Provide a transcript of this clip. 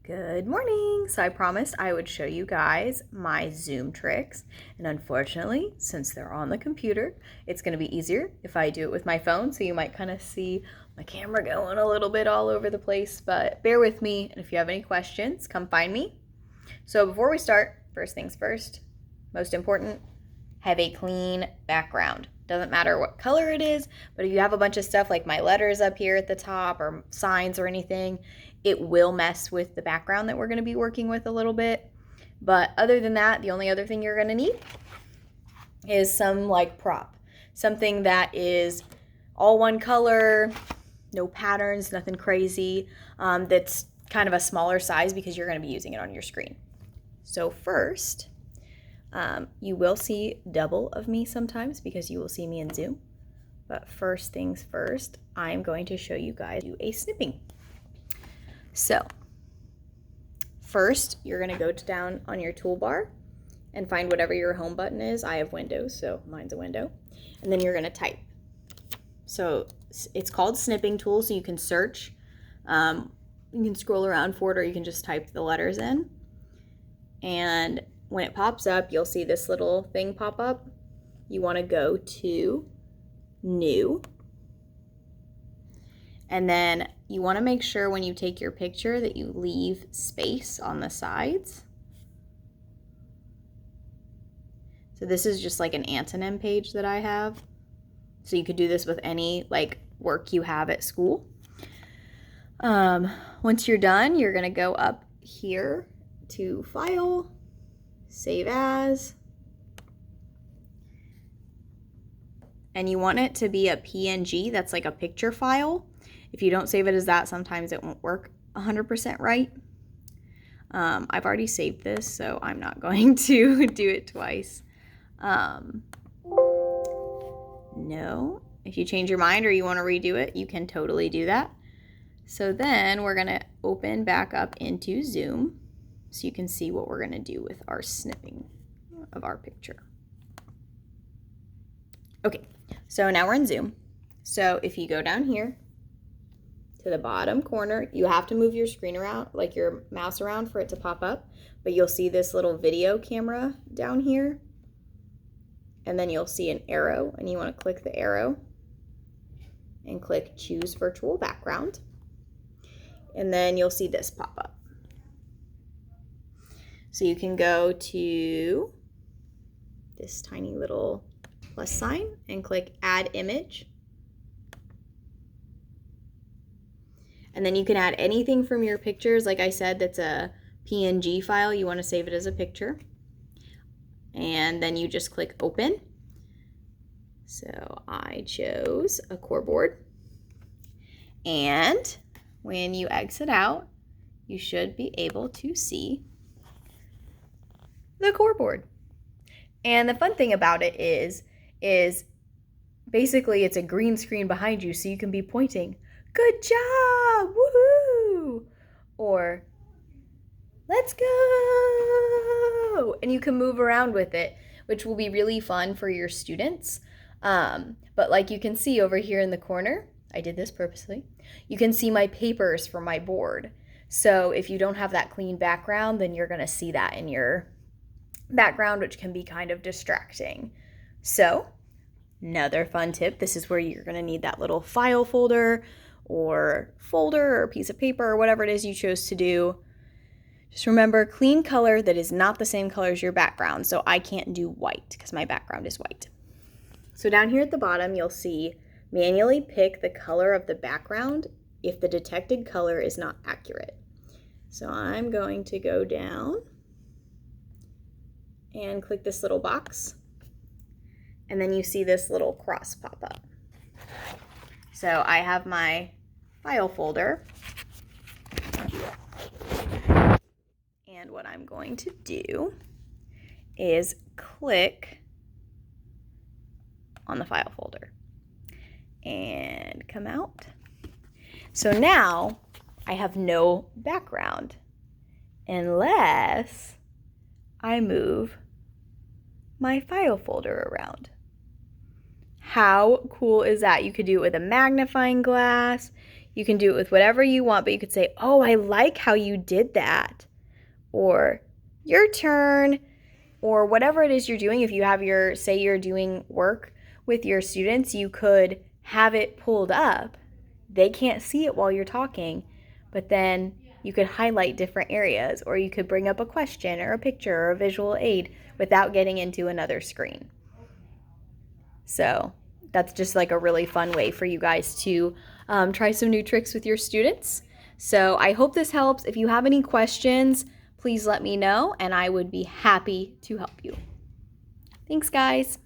Good morning! So I promised I would show you guys my Zoom tricks, and unfortunately, since they're on the computer, it's going to be easier if I do it with my phone, so you might kind of see my camera going a little bit all over the place, but bear with me, and if you have any questions, come find me. So before we start, first things first, most important, have a clean background. Doesn't matter what color it is, but if you have a bunch of stuff like my letters up here at the top or signs or anything, it will mess with the background that we're going to be working with a little bit. But other than that, the only other thing you're going to need is some like prop. Something that is all one color, no patterns, nothing crazy, that's kind of a smaller size because you're going to be using it on your screen. So first, you will see double of me sometimes because you will see me in Zoom. But first things first, I'm going to show you guys do a snipping. So first, you're going to go down on your toolbar and find whatever your home button is. I have Windows, so mine's a window. And then you're going to type. So it's called Snipping Tool, so you can search. You can scroll around for it, or you can just type the letters in. And when it pops up, you'll see this little thing pop up. You want to go to New. And then you want to make sure when you take your picture that you leave space on the sides. So this is just like an antonym page that I have. So you could do this with any like work you have at school. Once you're done, you're going to go up here to File, Save As, and you want it to be a PNG. That's like a picture file. If you don't save it as that, sometimes it won't work 100% right. I've already saved this, so I'm not going to do it twice. No, if you change your mind or you want to redo it, you can totally do that. So then we're going to open back up into Zoom so you can see what we're going to do with our snipping of our picture. Okay, so now we're in Zoom. So if you go down here to the bottom corner, you have to move your screen around, like your mouse around for it to pop up, but you'll see this little video camera down here, and then you'll see an arrow, and you want to click the arrow and click Choose Virtual Background, and then you'll see this pop up. So you can go to this tiny little plus sign and click Add Image. And then you can add anything from your pictures. Like I said, that's a PNG file. You want to save it as a picture. And then you just click Open. So I chose a core board. And when you exit out, you should be able to see the core board. And the fun thing about it is basically it's a green screen behind you, so you can be pointing, "Good job, woohoo!" or "Let's go!" And you can move around with it, which will be really fun for your students. But like you can see over here in the corner, I did this purposely, you can see my papers for my board. So if you don't have that clean background, then you're going to see that in your background, which can be kind of distracting. So another fun tip, this is where you're going to need that little file folder or piece of paper or whatever it is you chose to do. Just remember, clean color that is not the same color as your background. So I can't do white because my background is white. So down here at the bottom, you'll see manually pick the color of the background if the detected color is not accurate. So I'm going to go down and click this little box, and then you see this little cross pop up. So I have my file folder, and what I'm going to do is click on the file folder and come out. So now I have no background unless I move my file folder around. How cool is that? You could do it with a magnifying glass. You can do it with whatever you want, but you could say, oh, I like how you did that. Or your turn. Or whatever it is you're doing. If you have say you're doing work with your students, you could have it pulled up. They can't see it while you're talking, but then you could highlight different areas, or you could bring up a question or a picture or a visual aid without getting into another screen. So that's just like a really fun way for you guys to try some new tricks with your students. So I hope this helps. If you have any questions, please let me know, and I would be happy to help you. Thanks, guys.